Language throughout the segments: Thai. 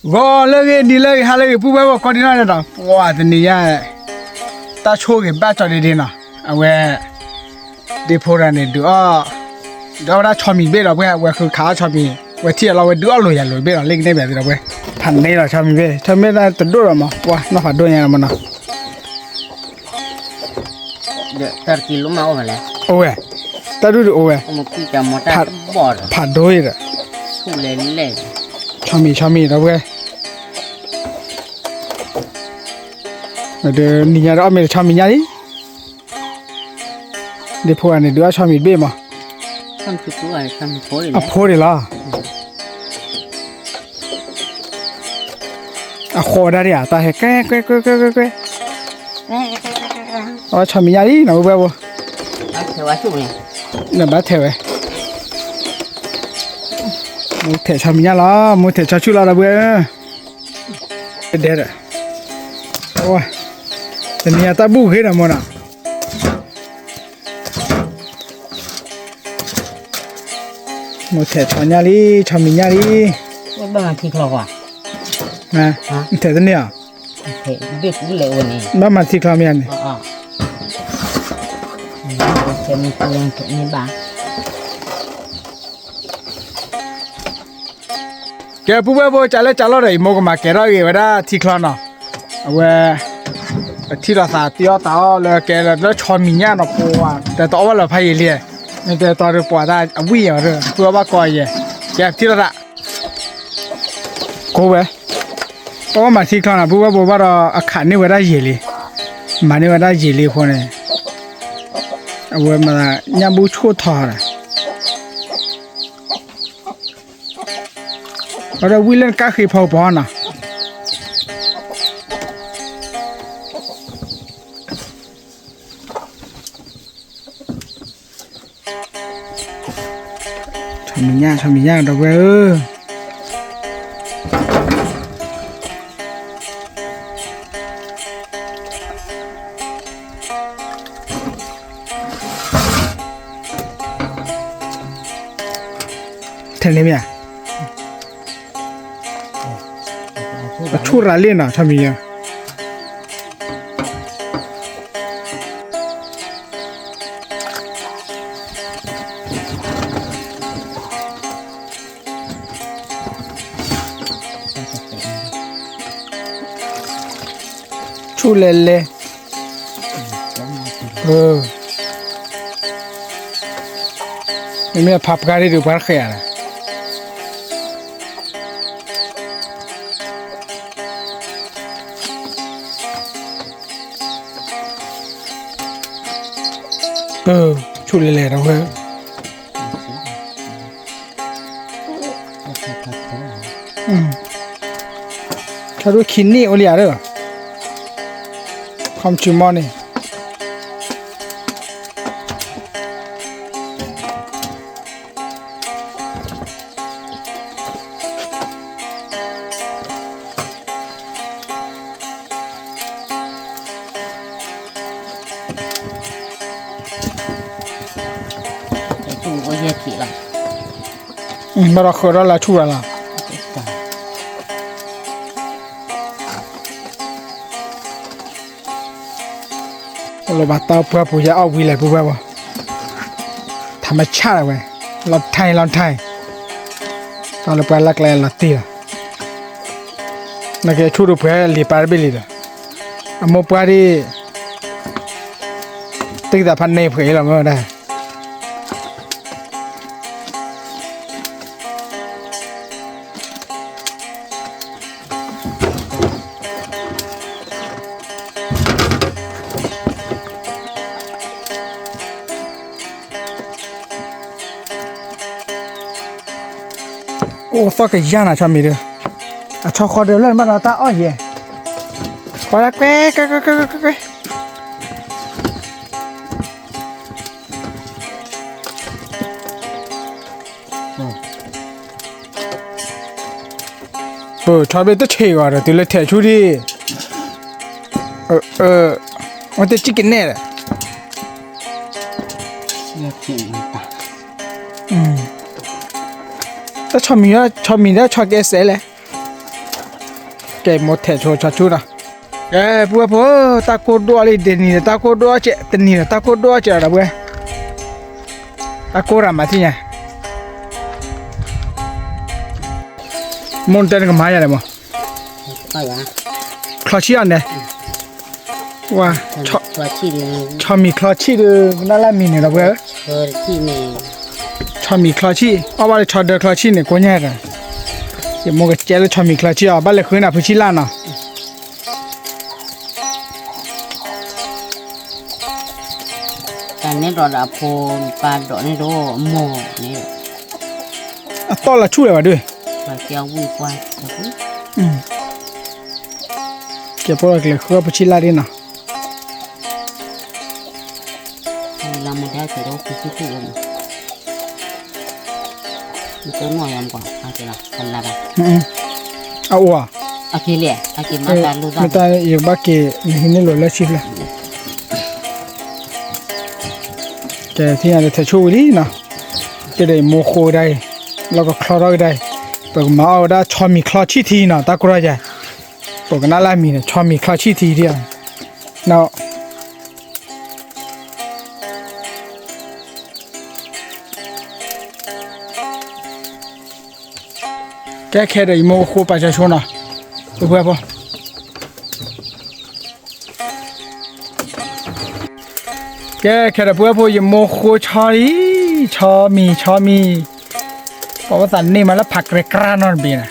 我那个你那个还那个不把我搞定了的，哇，这你呀，打车给办着的呢，啊喂，你破人的多啊，然后那炒米别了喂，我去烤炒米，我天了我多路呀路别了，那个那边的喂，盘内了炒米别，炒米那多了嘛，哇，那好多呀嘛那。Ter kilo mau malah. Owe, tadu du owe. Mau kita mau tak bor. Padoi de. Lele. Chami da we. De ni ya da me chami nya ni. De pho ne du chami be ma. Sam chu tu ai sam pho de. A pho de la. A kho da ya ta he ke. Chami nya ni na we bo. Thế chú này. Nè bát theo ấy. Một thể chăm nhá là một thể cho chú là bữa. Để rồi. Ôi. Tình nhà ta bu hết rồi mà nào. Một thể cho nhá đi, cho mình nhá đi. Có bao thịt lò à? Nè, thể thế nào? Thể biết cũng lệ này. Bao mà thịt lò miền này. Xem con thử như bà. Cái bố bố trả lời đấy mua cái mà cái đó cái đó thịt lò nào. Vậy thịt lò sao tiêu tao là cái là nó cho mình nhá nó qua.แต่ตอว่าเราพายเรือนี่แต่ตอเราปวดได้วิ่งเลยเพื่อว่าก่อยแกที่ละกูเว้ยเพราะว่ามาที่คลองนะพูดว่าบอกว่าเราอาคารนี่ว่าได้เยลีมานี่ว่าได้เยลีคนเนี่ยเอาไว้มาย่างบูชั่วทอเลยเราวิ่งเล่นก้าขี้พอปอนนะทำมีย่างดอกเว้ยเท่านี้มั้ยชูราเล่นอ่ะทำมีย่างชูเล่นเลยนี่พับการีดูพาร์คเอ่ะชูเล่นเลยนะเว้ยถ้าดูขินนี่โอเลียเด้อคอมชิมอนนี่มาเราเคยเราช่วยละเราบัดเตาเพื่อผู้ยาเอาวิเลยผู้แบบว่าธรรมชาติเว้ยเราไทยตอนเราไปลักแลเราตีละนักเรียนชูดูเพื่อลีปาร์บิลีละอโมปารีติ๊กแต่พันเนยเผยเราไม่ได้โอ้สักกี่ย่างนะชอบมีเด้อชอบคอเดินเล่นบ้านเราตาอ้อยเย่พอละแก่ชอบไปตัวเชี่ยวอ่ะตัวเล็กแถวชูดิมันจะจิกกินแน่เลยถ้าชอบมีแล้วชอบแกเสร็จเลย แกหมดแถโชชัดชุนะบัวพอตาโคดอะไรเดนี่ตาโคดเจตนี่ตาโคดเจอะไรบัวตาโครามาที่เนี่ยมอนเตนก็มาอย่างไรมั้ง ก็อย่าง คลอชีอันเนี่ยว่าชอ ตัวที่นี่ ชอมีคลอชีดูน่าละมีเนี่ยละบัว ตัวที่นี่ ชอมีคลอชีเอาว่าชอเดอคลอชีเนี่ยกูเนี่ยกันยังมองก็เจอชอมีคลอชีอ่ะบ้านเล็กคืนน่ะผู้ชิลานะการนี้เราดับโพนปลาดอกนี่โดหม้อนี่ อ่ะต่อละชูเลยว่ะด้วย ปลาเจียววุ้ยควายแต่กู เก็บพวกเล็กคือผู้ชิลาดีนะ เราไม่ได้แต่เราคือที่ถูกมันตัวหน่อยยังกว่าอาจจะละกันละกัน เอาว่ะ อากิเลยอากิมาตาลูก ไม่ตายอีกบ้าเกนี่นี่หลุดแล้วชิดเลยแกที่อันจะช่วยดีนะจะได้โมโคได้แล้วก็คลอร์ได้เปิดมาเอาได้ชอมีคลอชีทีนะตากระจายเปิดน่าละมีนะชอมีคลอชีทีเดียวเนาะแกแค่ได้โมโคประชาชนนะเพื่อนพอแกแค่ได้เพื่อนพอยังโมโคชอรีชอมีเพราะว่าสันนี่มาแล้วผักเรกรานอนบีนะ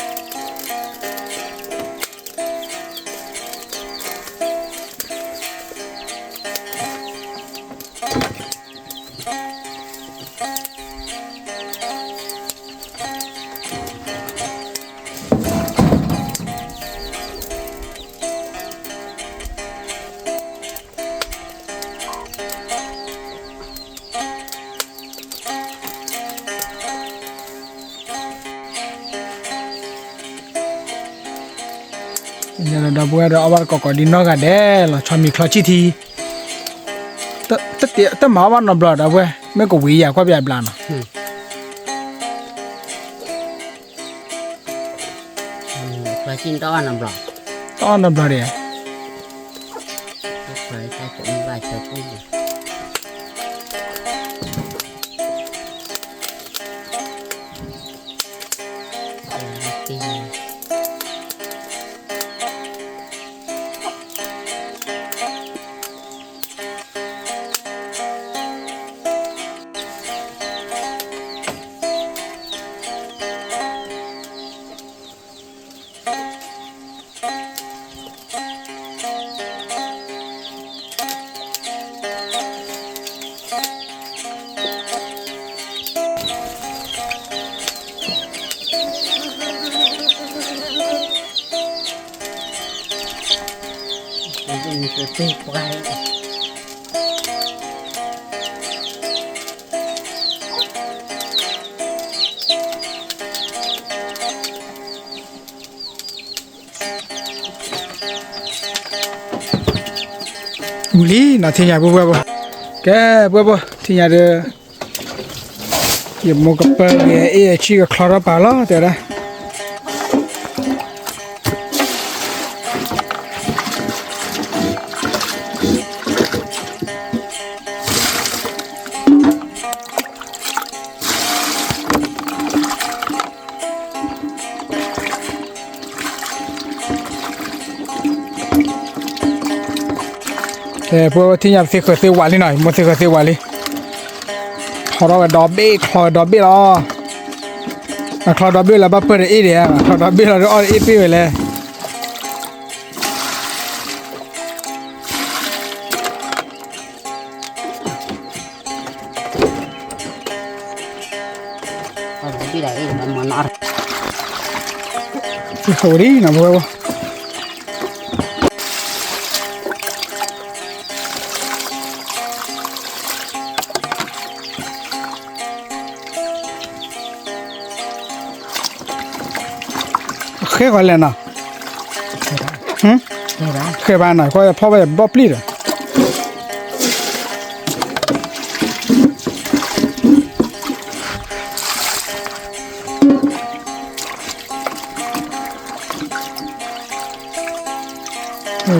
เนี่ยเราบัวเราเอาไว้ก่อนดินนอกกันเด้เราชอบมีคลอชีทีแต่หมาวันนบลอดเอาไว้ไม่ก็วิ่งอยากว่าแบบนั้น ปลาชิ้นต้อนน้ำหลอก ตอนนบลอดเนี่ย ปลาใช้ผมใบเชือกกุ้งปี มันจะตีปลาย มูลี่น่าที่อยากบัวแกบัวที่อยากเด้ออย่าโมกับเปิ้ลเอชีกับคลอร์ปาล้อแต่ละแต่พวกที่อยากเสียเกิดเสียวาลีหน่อยมันเสียเกิดเสียวาลีพอเราดอบบี้คลอดอบบี้รอคลอดอบบี้แล้วบ้าเปิดอีเดียคลอดอบบี้เราอ้อนอีปี้ไปเลยที่ไหนมันมันอะไร ที่เขาดีนะบัวเคยกันเลยนะเคยบ้านไหนก็พ่อไปบ๊อบลี่เลย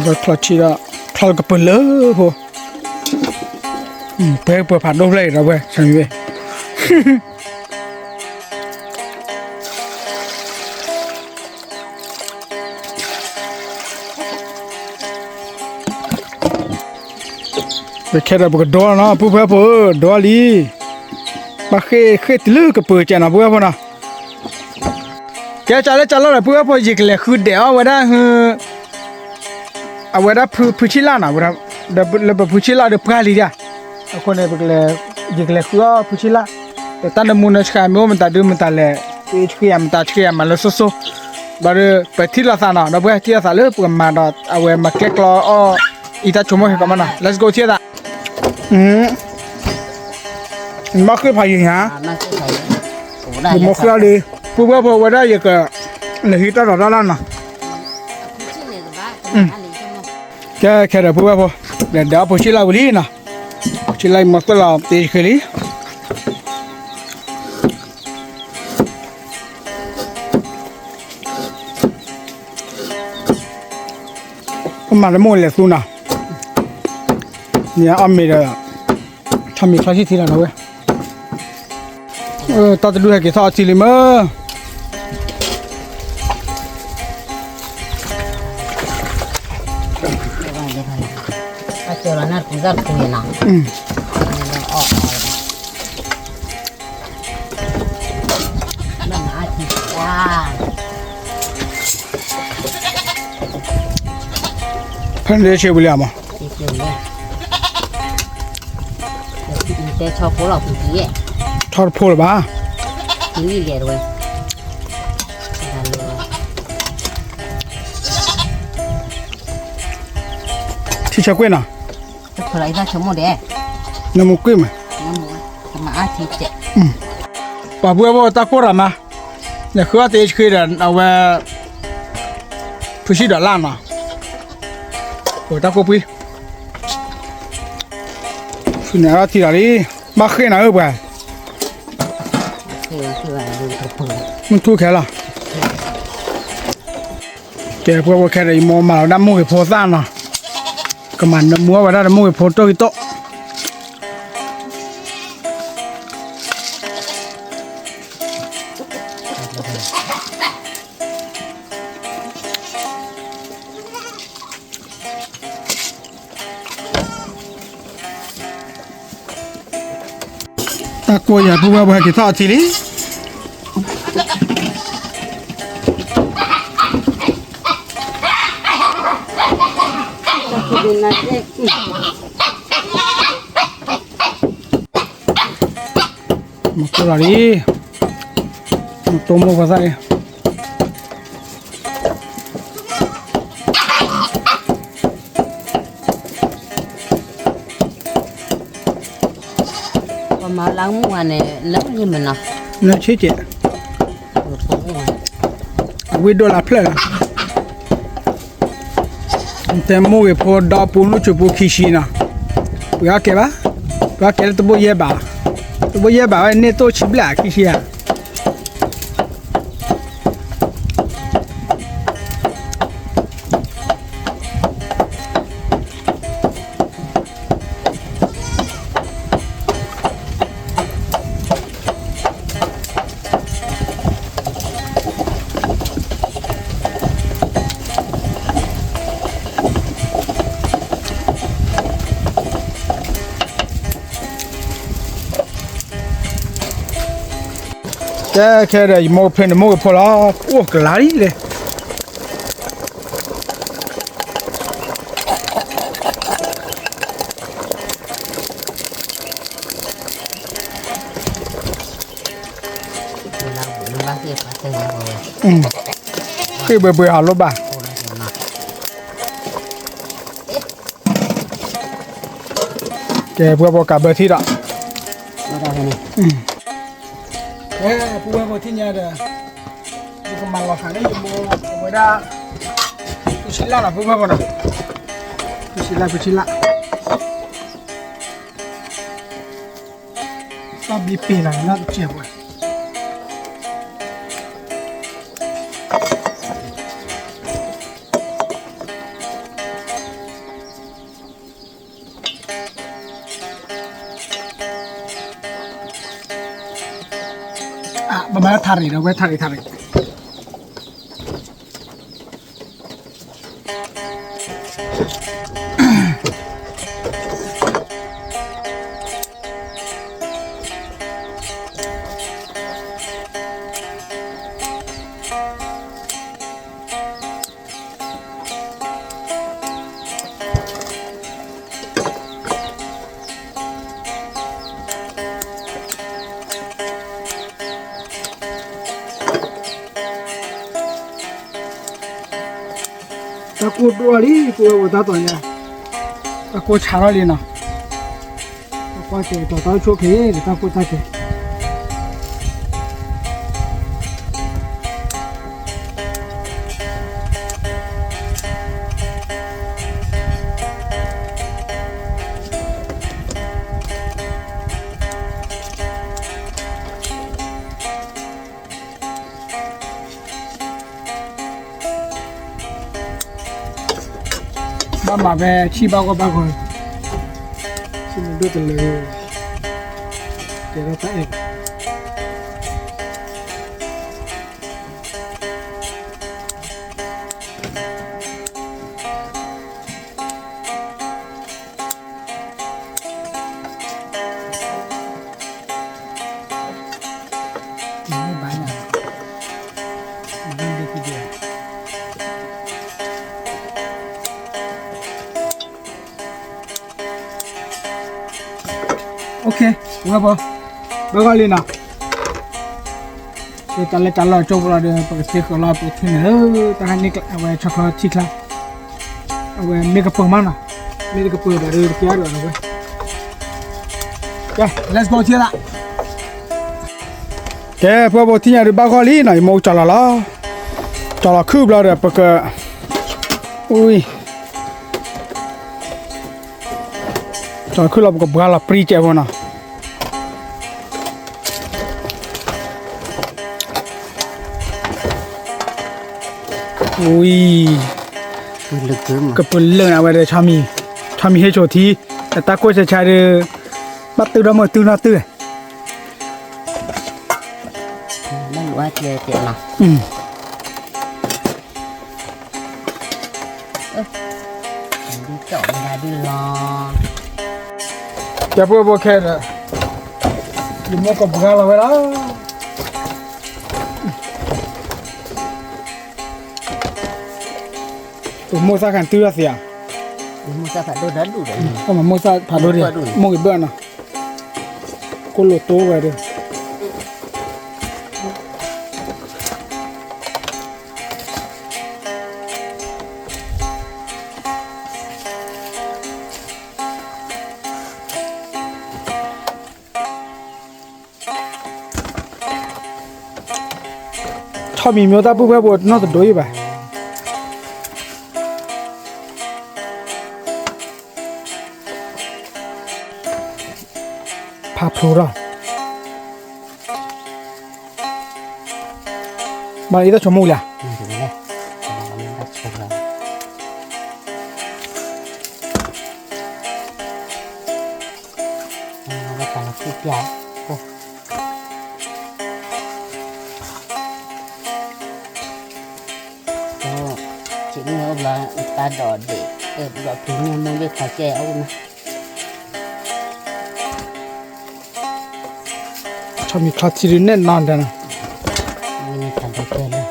เราคลอชีละคลอกับเปิลเลยพอเปิดผ่านโลกเลยเราเว้ยใช่ไหมเว้ยไปแค่เราบอกดอนะผู้เพื่อเปิดดอลีมาเคยตลือกับเปิดจ้ะนะผู้เพื่อนะแกจะเล่นจะเล่นอะไรผู้เพื่อยิงเลยคือเดี๋ยววันนั้นเอาวันนั้นผู้ชิล่านะวันนั้นเดี๋ยวผู้ชิล่าเดี๋ยวพาลีจ้ะคนเนี่ยบอกเลยยิงเลยคือผู้ชิล่าแต่ตอนนั้นมุนส์ขายมันตัดดูมันตัดเลยที่ขี้ยมันตัดขี้ยมันเลยโซ่บาร์ไปที่ละสานะเราไปที่ละสาเลยปุ๊บมาดอเอาไว้มาเก็กล้ออีตาชั่วโมงให้กันมานะ let's go ที่ละมาคือพายิงฮะ มันคือใส่โอ้ได้ มาคืออะไรผู้ว่าพอวันได้ยังก็เลยฮิตตลอดแล้วนะแค่เดี๋ยวผู้ว่าพอเดี๋ยวผู้ชิลาบุรีนะผู้ชิลามาตลอดตีขึ้นลีมาแล้วมุ่งเลยสุนัขเนี่ยอามีเลยทำมีคลาสสิกที่ละนะเว้ยตอนจะดูให้กี่ทอดสิลิมถ้าเจอแล้วน่าคุยกันคุยนะออกนั่นอาทิตย์ว้า เพิ่นเรียกเชฟบุรีมา อีกเลยแต่ชอบพวกเราพี่ ทอดโพลบ้า พี่เรียด้วยที่ชะกวยน่ะ เท่าไรถ้าชั่วโมงเดียว น้ำมุกกุ้ยมั้ย น้ำมันมาอาทิตย์เจ็ด ป่าบัวบ่ตะโกรามาเนี่ยคือว่าเตจคือเดินเอาไว้ผู้ชิดอล่างน่ะโอ้ตะโกปุ้ยสุนัขที่ไหนมาเคยน่ะบ่ คืออะไรดูตัวปืน มันทุกแค่ละแกพวกแค่ได้มอมาน้ำมูกพอซ่านน่ะก็มันน้ำมัวว่าได้น้ำมูกพอโตอีโตตะโกนอย่าพูดว่าบ่ให้กินข้าวทีนี้คือนั่นเอง มาตัวนี้มาตัวมุกภาษาเนี่ย มาล้างมือเนี่ยล้างยังมันนะ นั่นใช่เจ๊วิดีโอละเพลย์แต่มุกพอดาปูนุชุบุคิชินะปะแกบ้าปะแกตัวบุยบ้าตัวบุยบ้าเนี่ยตัวชิบล้คิชิอ่ะแค่ได้มอเพนมอพอละโอ้กลาดิเลยคือเบื่อหาลบบ้าแกเพื่อบอกกับเบอร์ที่ละผู้ว่าที่เนี่ยเด้อผู้กำลังรอหาได้ยังบ่ได้ผู้ชิล่าล่ะผู้ว่าบ่น่ะผู้ชิล่าก็บีปีน่ะน่าเจ็บว่ะ มาทารีเราไว้ทารีตะกูตัวนี้กูว่าตาตัวเนี่ยตะกูชาร์ลีนะตะกูเจอตัวโชคเฮ้ยตะกูตาเจบ้ามาแบบชีบ้าก็บ้าคนชีมันดูตัวเลยเดี๋ยวเราไปเองไม่บ้านะมันเด็กทีเดียวโอเคว่าบ่ก็เลยนะจะตะเลตะลอจบแล้วเดี๋ยวไปเสกก็รอไปถึงตะหันนี่เอาไว้ช็อกโกแลตชิคละเอาไว้เมกะเปิงมันนะเมกะเปิงเดี๋ยวเกี่ยวด้วยนะเว้ยlet's go ที่ละแกพวกที่เนี่ยบ้าก็ลีหน่อยโมจอละคืบแล้วเดี๋ยวปะก็อุ้ยจอขึ้นเราก็บ้าละปรีเจ้านะอุ้ย ลึกขึ้น ก็เป็นเรื่องอะไรชามีให้โจทีแต่ตาก็จะใช้เรื่องบัตรตื่นมาตื่นน่ะตื่นไม่รู้ว่าเจ๊นะดีเจาะไม่ได้ดีรอจะพูดว่าแค่เนี่ยยิ่งมากกว่าบ้าละเวลาตัวโมซากันตื่นเสียมุสาผัดดูดันดูเลยก็มาโมซาผัดด้วยโมกิเบ้านะก็โลโต้ไว้ด้วยชอบมีเมียวตาปุ๊บแบบน่าจะดูอยู่ป่ะพาพลูร่ามาอีกแล้วชมมูเลยchỉ nhớ là ta đỏ để đỏ thứ nhau mới biết phải chéo mà ชอบมีคลาสสิรินแน่นอนเลยนะ ini tanda kela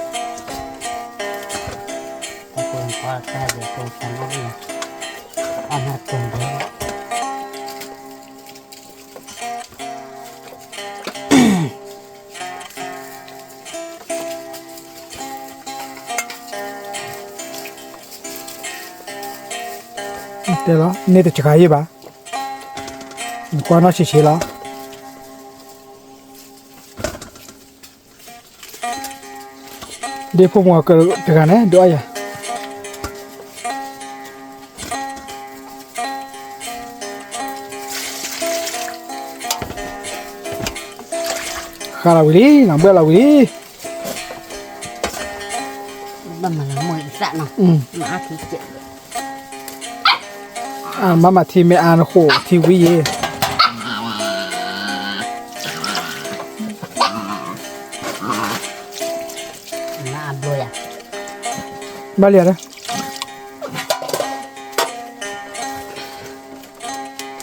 aku yang kuasa de tu tanda ni anak tunda thế đó nên tôi chỉ cái gì bà qua nó chỉ là để phụ mua cái này đỡ ya khá là quý làm bữa là quý mà là mồi sạn nào mà thì chuyện mà thì mẹ ăn khổ thì quý บ้าเหลียนะ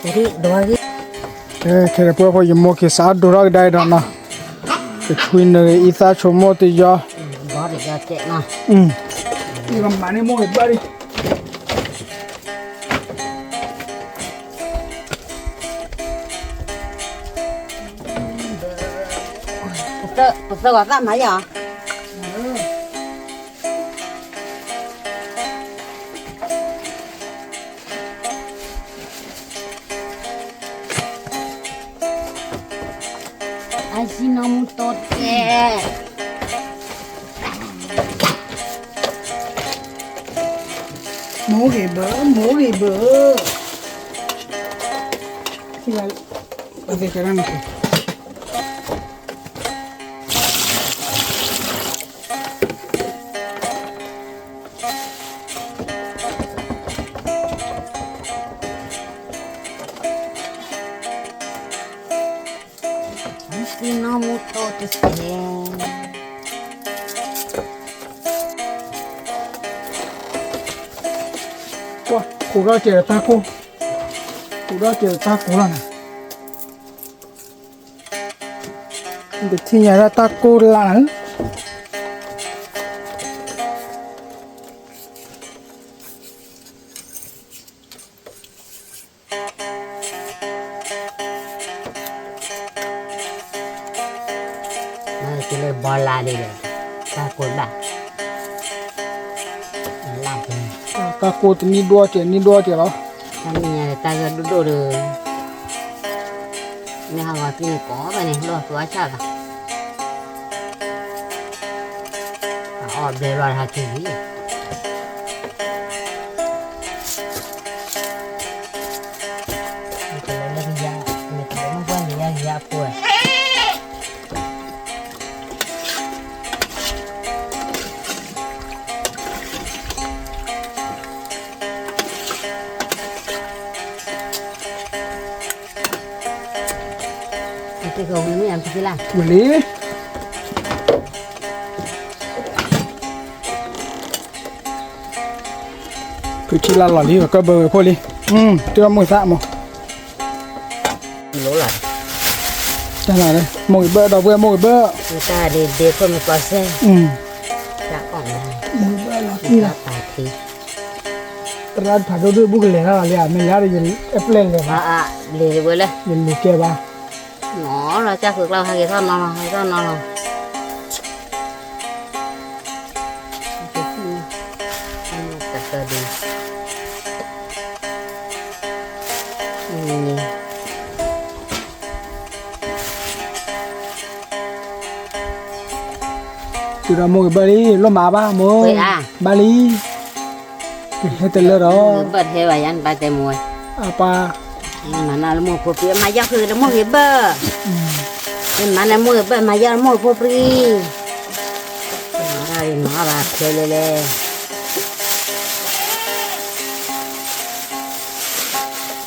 Jadi dua lagi. เคยพวกพอยมกิสาดูรักได้ดอกนะไปคุยในอีสานชมมติยา Baru dia cek nah. นี่มันมาในโมกิบ้าดิ Peser gak sama ya? Ajinomoto cek. Mogi bơ tinggal pakai kerang tu Ajinomoto cek. wah kurang je taco lah ni ini tiada taco lah Nah, kilo bola dia. Takut dah. Lagi. taco ni dua je lah Kami ada taga duduk tu. Ni hawa ni ko apa ni? Lo cuaca lah. Oh, beruar hati ni. Kalau lagi ya, kalau mau buat dia ya apa? Cái gầu nó em thì làm boleh Cuci lah lali ke ber poli. Tu mau sak mo. lỗ lại. Jangan deh. Mau ber dah mau ber. Người ta để con một quả xe. Đã còn Mau ber lah. người ta tài thì. Rat thado tu bukan lera lah. Mày lari jadi apply lera. Để bữa lên. Jadi ke ba. Nó là chắc cực lâu hai cái thân nó hai thân nó. Tờ đi. Tu dah mau beli lo ma ba mo. Bali. Hết tên đó. Bật hệ bài ăn ba tay mùi. Apa? Mà nó là mua phô phí mà giá khứ là mua hệ bơ. Mà nó mua bơ mà giá mua phô phí. Nó là chơi lê lê.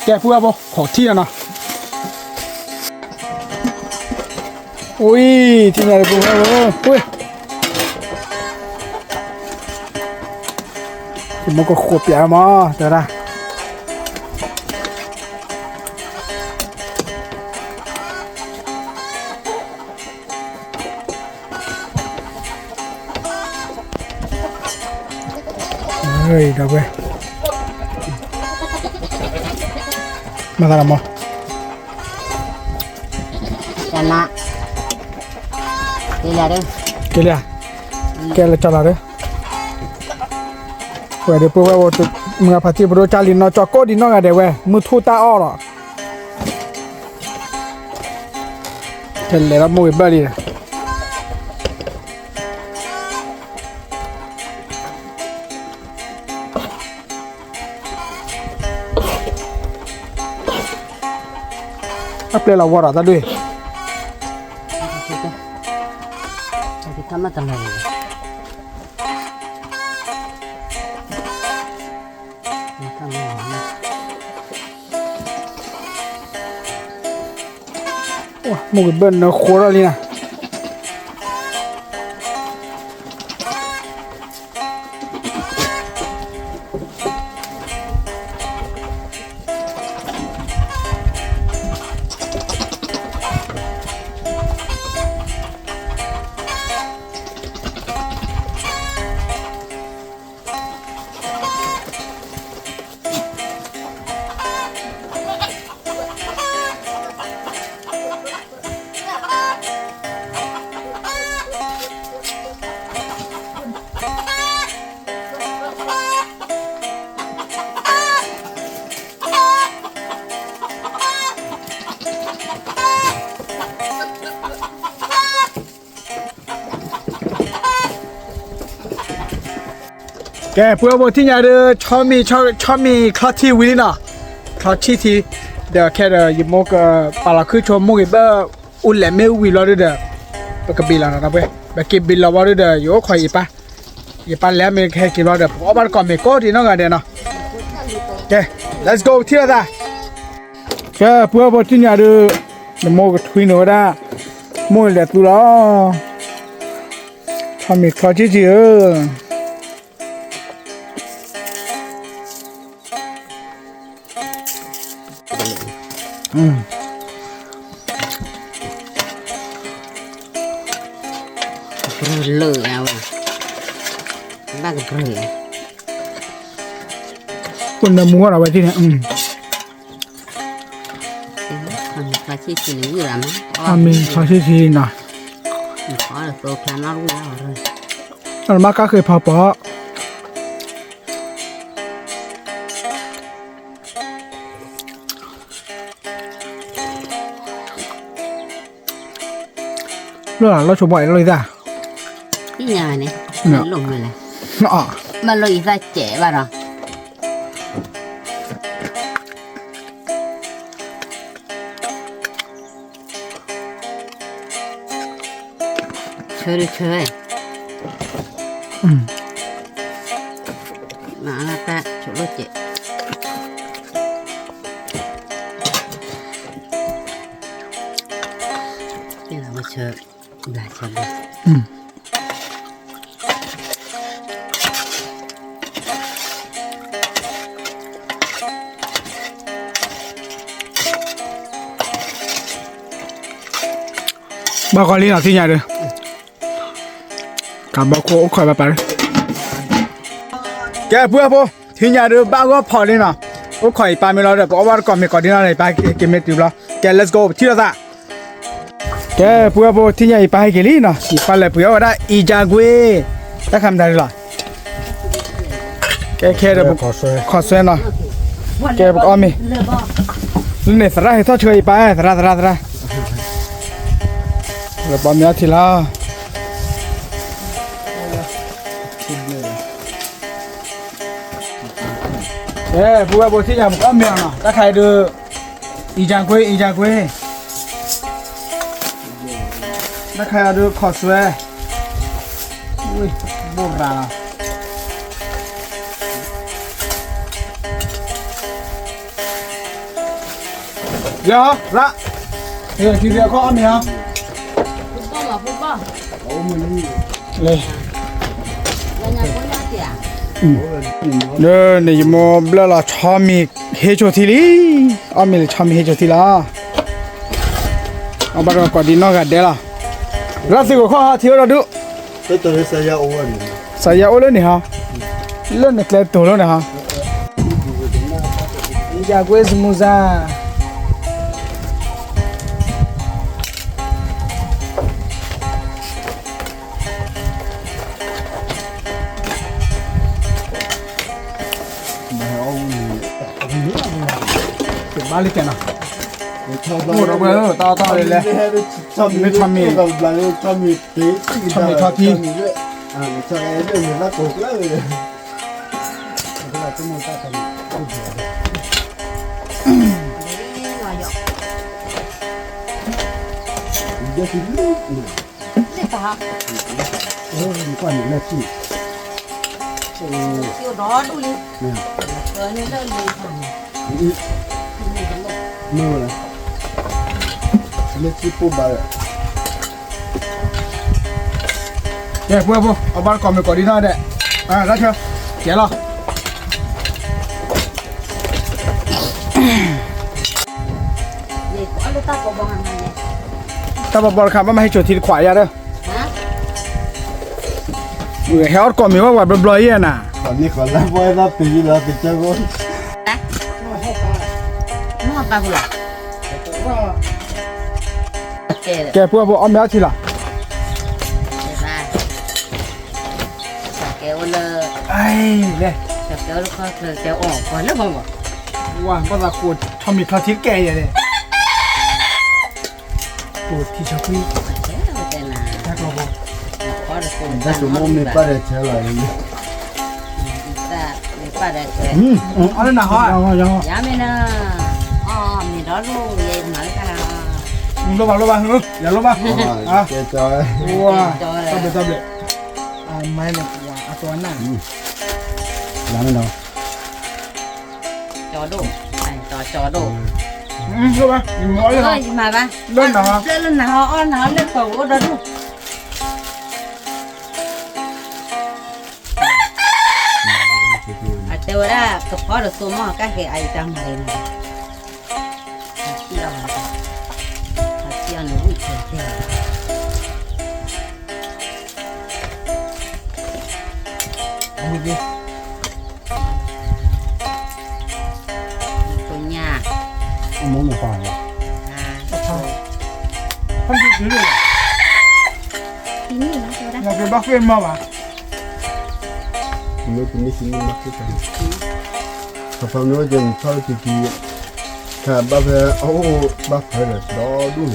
Cái phụ bao khó thi à nào. Ui, thì này phụ bao. Ui. Thì một cái khổ bia mà, được ra. Ơi, đâu vậy? Mà làm gì? Karena dia ada. Kela. Kela cala deh. Weh, dia pun waktu mengapati bro cali no coko di no ada weh, mutu ta ora. Kela lah mau beli. Apa lah wara tadi? Kita mah tambah lagi. Wah, mau ben nó khổ rồi nè. แกเพื่อบอกที่ไหนเด้อชอบมีคลาสที่วิลน่ะคลาสที่เดี๋ยวแค่เดี๋ยวยิมกปลาคือชมมุกเบอร์อุ่นแหลมไม่วิลล์เด้อปกบิลล์นะเว้ยแบบกินบิลล์ว่าเด้อโยคอยอีปะแล้วไม่แค่กินว่าเด้อเพราะบ้านก่อนไม่ก็ดีน้องกันเด้อเนาะแก let's go ที่ละแกเพื่อบอกที่ไหนเด้อยิมกทวินโนด้ามุกแหลมตัวละชอบมีคลาสที่lừa à ba cái lừa คนละมัวเราไว้ที่นี่mà chi chỉ là người làm á มีคลาสที่หน่อย có được tôi plan nó luôn rồi อันมาก็เคยพอปะเราชมบ่อยเลยจ้ะ cái nhà này lùng rồi này อ๋อ mà lùi ra trẻ vào rồi chơi đi chơi mà là ta chỗ lối trẻ cái là mà chơi là chơi đi บ้าคอลีน่ะที่ไหนเด้อกับบ้าโคคอยไปแกเพื่อพอที่ไหนเด้อบ้าก็พอลีน่ะโอ้คอยไปไม่รอเด้อเพราะว่าก่อนไม่ก่อนที่นั่นเลยไปเกมเมติบล้อแก let's go ที่ละแกเพื่อพอที่ไหนไปเกลีน่ะอีไปเลยเพื่อว่าได้อีจาก็ได้คำได้หรอแกแค่เด้อขอสวยเนาะแกบอกอ้อมีเนี่ยสระให้ทอดเชยไปสระเราบอมยาทีละผู้ว่าบที่ยามก็เมียนะถ้าใครดูอีจางกุ้ยถ้าใครดูขอสวยอุ้ยโบราณเดี๋ยวละทีเดียวก็เมียเลย นี่ยมบลาลาชามีเฮโจทีลีอามีชามีเฮโจทีลาเอาบารอกอดีนอกกันเดล่ะรัสก็ข้อหาเที่ยวเราดูตัวนี้สายโอวันสายโอเลยนี่ฮะเล่นในเคลตัวแล้วนะฮะยาเกสมูซาบ้านเล็กนะหมดแล้วเว้ยต่อเลยเลยชอบมีทอทีชอบไอ้เรื่องนี้ละกุกแล้วเลยเราจะมุ่งต่อทำเดี๋ยวที่ลูกนี่ปะมีก้อนหินแม่ชีเกี่ยวร้อนอุ้ยนี่เริ่มดีค่ะมือเลยแม่ชีปุ๊บอะไรแกเพื่อเอาบ้านก่อนไปก่อนดีหน้าเด้รัชเชอเจ๋อหรอนี่ก็ลูกตาก็บอกหันเนี่ยถ้าบอกครับว่าไม่ให้จุดทีขวายาเด้อเฮาก่อนมีว่าวัดบลอยน่ะตอนนี้ขอรับไว้รับปีแล้วติดเจ้าก้นมั่วปลาบุหรี่แกเพื่อเอาแมวทีละแกวเลยไอ้เลยแกวลูกเขาเธอแกวออกก่อนแล้วบอกว่าภาษาคูดทำมีคลาสสิกแกอย่างนี้ปูที่ชอบคุยแค่กระบอกถ้าสมมติไม่ป้าได้ใช้อะไร把的对。俺那好啊，下面呢，哦，没到路也蛮干了。录吧，也录吧，啊，这这哇，特别，啊，买那哇，多难，咱们呢？角度，哎，到角度。录吧，你摸一下，买吧。扔哪哈？这扔哪哈？哦，哪那狗我的路。啊，对了，可跑的时候嘛，该给阿姨当买的。这样的，这样的味道对。我给，中间。我没没发的。他们就知道了，比你拿走的。我给把费嘛吧，没给你心里嘛，这个。他放那点炒鸡鸡，看把它哦，把它的倒住了。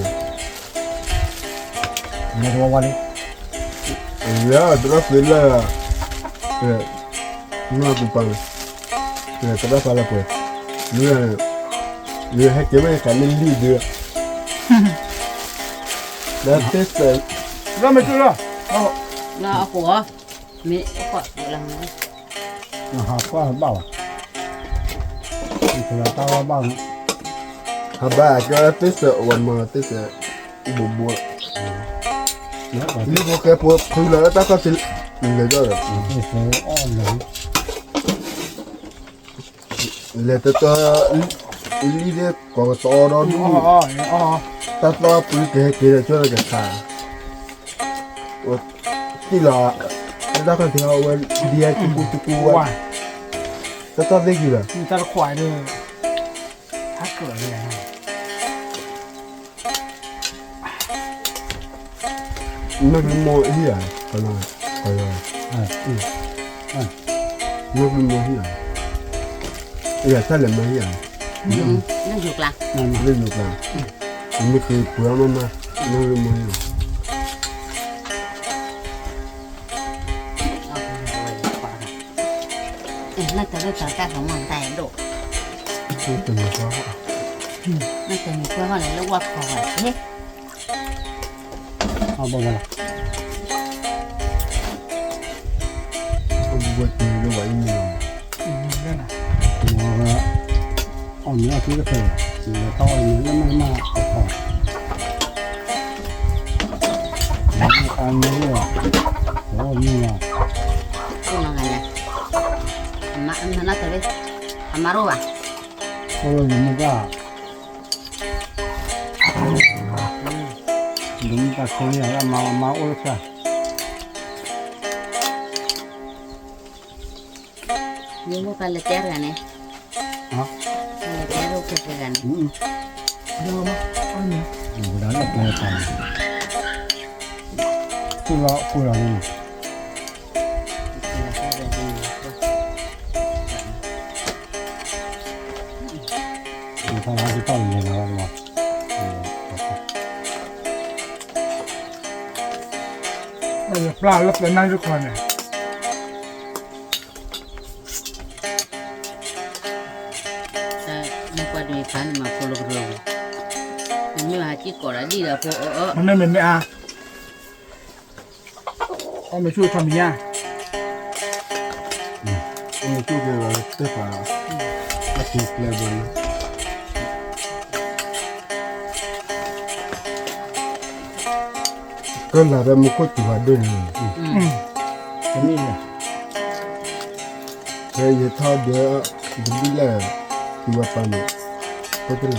你说我的？呀，这个回来了，那不办了，这个发了不？你还给我看你绿的。那这是。咱们知道，哦，那火没火了没？好，挂很棒啊！你看大花棒，好吧，这是我们这是不播。你不给播，回来大概是来着了。这是哦，来这个你的搞找到路，他说不是给了这个看。我记了，那个条我连出啊，这到这去了。你在这快的，还可以啊。那个摸一下，可能，那个摸一下，哎呀，再来摸一下。那就啦。那就了，你们可以不要弄嘛，那个摸一下。那等着等干什么带肉？这怎么说话？那等你说话来了，我靠啊！哎，好不了。我听着玩意了。在哪？我你要这个事，这个到你那好看。你看那个，你啊。不能干了。那等着，阿妈肉吧。我你们家。你们家可以让妈我看。你我干了点干呢？啊？干了点肉干干呢？有吗？你。不然就不要看。不然你。你看还是到里面来了是吧？哎呀，不然了，本来就快呢。你过来看你嘛，过了不了。你还去过来你了不？没啊，我没去穿棉。我就给我这把，我挺来不。跟那个木块地方对呢，什么呀？这一套的不来，地方办的，不得来。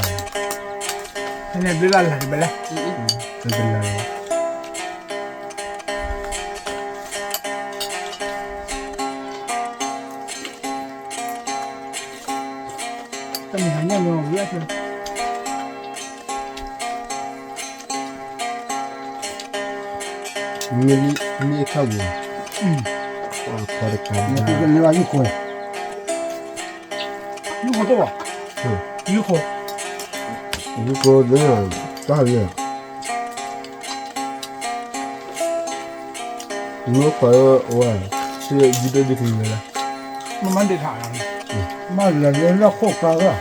现在不来了，不来。不得来。这你还念着我也是。你看过？我靠的看。你这个你把一块。一块多少？一块。一块这样大约。我快我是一个就可以了。มันเดือดขาด มาเลยแล้วโคกปลาก็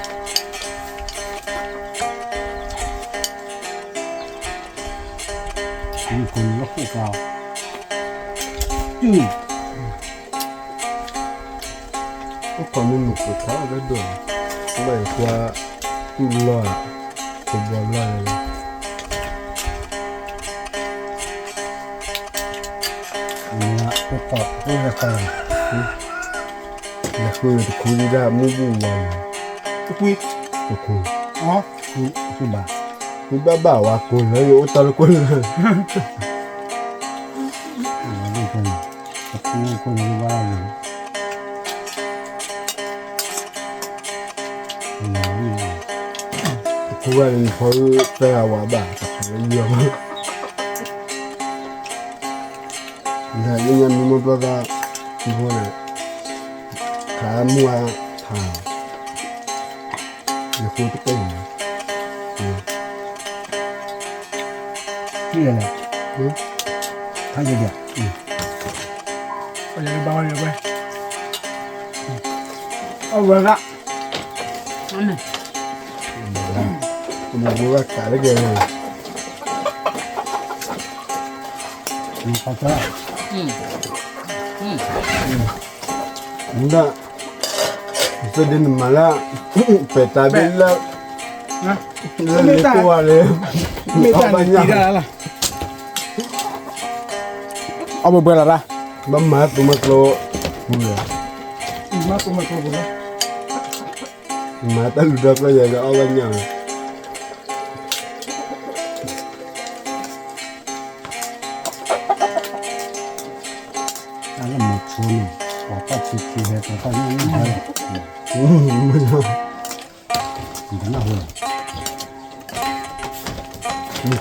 มีคนแล้วโคกปลาก็ความมันหนุกสุดท้ายก็โดนไม่กว่ากูรอดกูบอลรอดเลยเนี่ยก็ตอบไม่ได้ค่ะแล้วคุยได้มูบูวัน คุย คุย อ๋อ คุยบ้าว่าคุยแล้วอยู่ตลอดคุยเลยนี่คนว่าเลยคุยว่าเขาแปลว่าบ้าแต่เยอะมากแต่ยังมีมันก็ที่พวกนั้นขามัวทางอย่าคุยตัวเองนี่อะไร ทั้งเยอะ ไปเลยเบาเลยไปเอาเวลา นั่นน่ะ ผมบอกว่าขาได้เกินเลยมีข้าวเจ้า Enggak. Itu dia malah peta bila. Hah? Ini kuat le. ไม่ตันดีได้แล้วล่ะเอาเบอร์ละ Mama tu maklo. Bula. มาตัวมาตัวเลย Mata ludah kau jaga awalnya. Alam maksudnya, apa sih hebat apa ini hal? Tidak nak hal.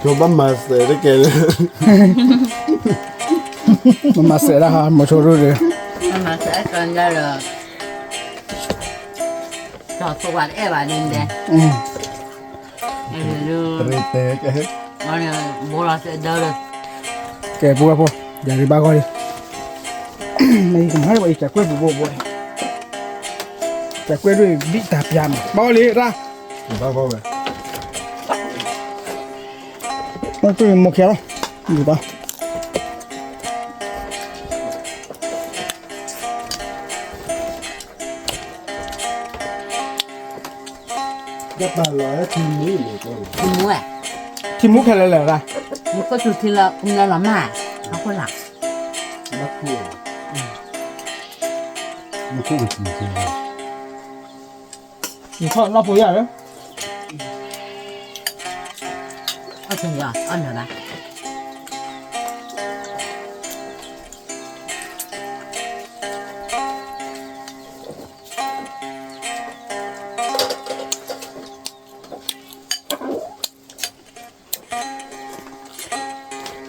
Coba mas, ada kayaknya. มันมาเสร็จแล้วครับมาโชว์ด้วยเลย นั่นมาเสียกันแล้วเหรอจอดตัวเอ๋บ้านนึงเด้ดู Tertek eh. มันเนี่ยโบราณเสร็จเด้อ แกปูครับผมอย่ารีบบ้าก่อนดิไม่ผมให้ไว้แกกล้วยปูบ่อยแกกล้วยด้วยดิตาพยามบ้าเลยละ Apa apa? มันตัวโมเขียวอยู่ป่ะ Dapat lah ini ni tu. คุณมั่ว ที่มุกแค่ไหนล่ะ มันก็จุดที่ละคุณละหมาเขาคนหลัก Aku. Itu betul. 你看那不一样人 เอาถึงเหรอเอาเหรอบ้า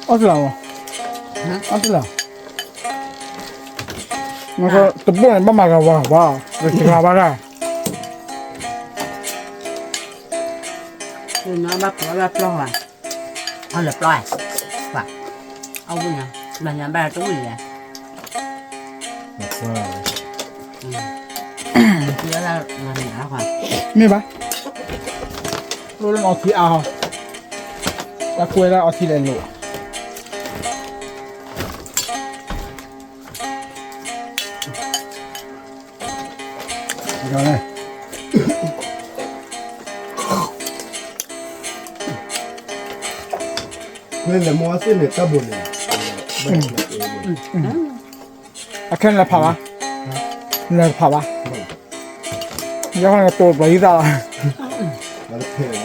เอาสิล่ะวะเอาสิล่ะมันก็ตะบุ้นบ้ามากันว่าเดี๋ยวจะกลับบ้านได้ คือน้องบ้าปล่อยบ้าปล่อยเอาเหลือปล่อยว่ะเอาบุญนะมันยังบ้าตุ้ยเลย Apa? เยอะแล้วมันหนาค่ะ มีปะรู้เรื่องออกทีเอาแล้วคุยแล้วออกทีเลยลูก Jangan lah. Ni le mau asyik ni tak boleh. อะแค่นั้นเผาวะนี่เผาวะยังไงตัวไปที่ตลาด Ada pera.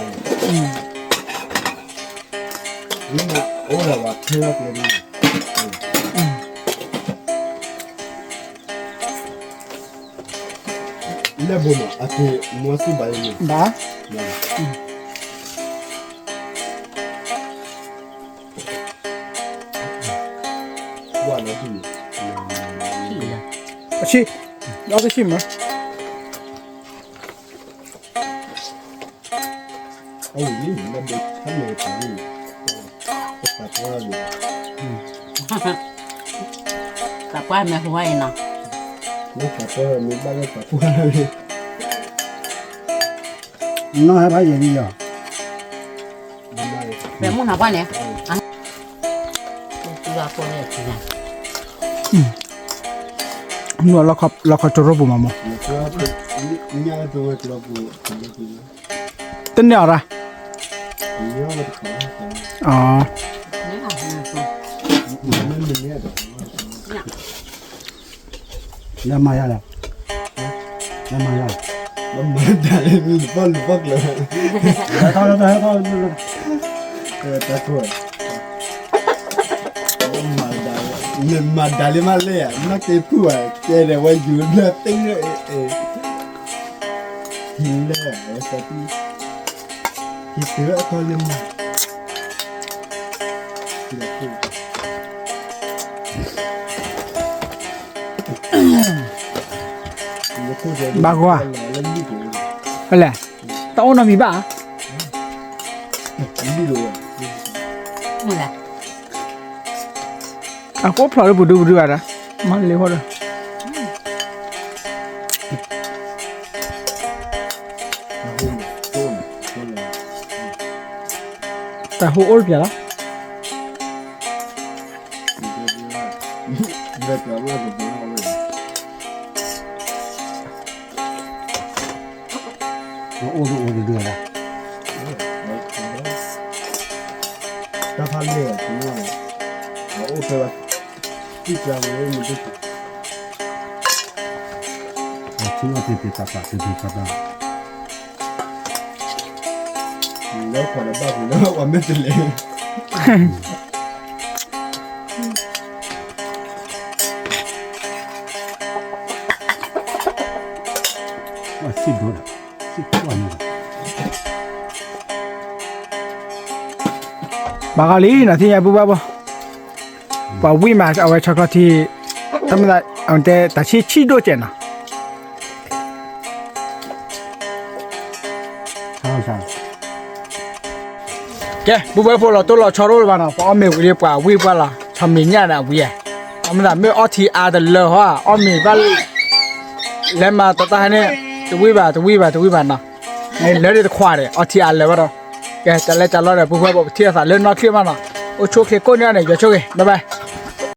Ni nak orang buat pera ni. Ile boma ati mwasi bayi ni. บ้า Wa na tu. ที่เลย อาชีเราจะชิมมั้ย Ai ni na de kame ta ni. Ta kwa ni. แต่ว่าไม่ไหวนะ ไม่ขอโทษมีบ้านก็ขอโทษเลย nó hay phải gì đi rồi เป็นมุ่งหาว่าเนี่ยอันตัวคนเนี่ยคือไง นัวเราขอจรบุมาโม แล้วก็นี่ยังตัวเราปูตัวปู เต้นเนี่ยอะไร นี่ยังขอ อ๋อ นี่ค่ะตัว มันเนี่ย ra mai ra rồi ra mai ra มันเหมือนแต่มีฟันฟักเลย thôiแต่ตัวมาดาลิมาเลยอ่ะนักเตะผู้อ่ะเจอแต่ว่าอยู่เลือดติ้งเลยหินเลยแต่ที่เสือตัวเล่ม อะไรตาโอนามีบ้า นี่แหละ อ่ะก็พลอยบุดูอะไรมันเลยพอเลยแต่หัวโอลเปียละ nó ô tô đưa ra ถ้าพันเนี่ยถึงว่าโอเคป่ะที่จะไม่มีที่ chúng nó từ tập tập แล้วขอได้บ้างแล้ววันไม่เป็นเลย 哇，信多了，信多了。 บางลีนะที่ยายบุบบ่ป่าวิ่งมาเอาไว้ช็อกโกแลตที่ทำได้เอาแต่ชี้โดเจนนะ 尝尝， แกบุบพวกเราตัวเราชอบรู้บ้างนะเพราะไม่วิ่งกว่าวิ่งกว่าละทำมีเนี่ยนะวิ่งทำได้ไม่อทีอาร์เดลฮะอ้อมีบ้านแล้วมาต่อตาเนี่ยตัววิ่งบ้านนะไอ้เรื่องที่ควายเลยอทีอาร์เลยว่าเราแกจะเล่นจะรอดเลยบุบเที่ยวสายเล่นนอกเที่ยวมานะโอ้โชคก้นเนี่ยอย่าโชคบ๊ายบาย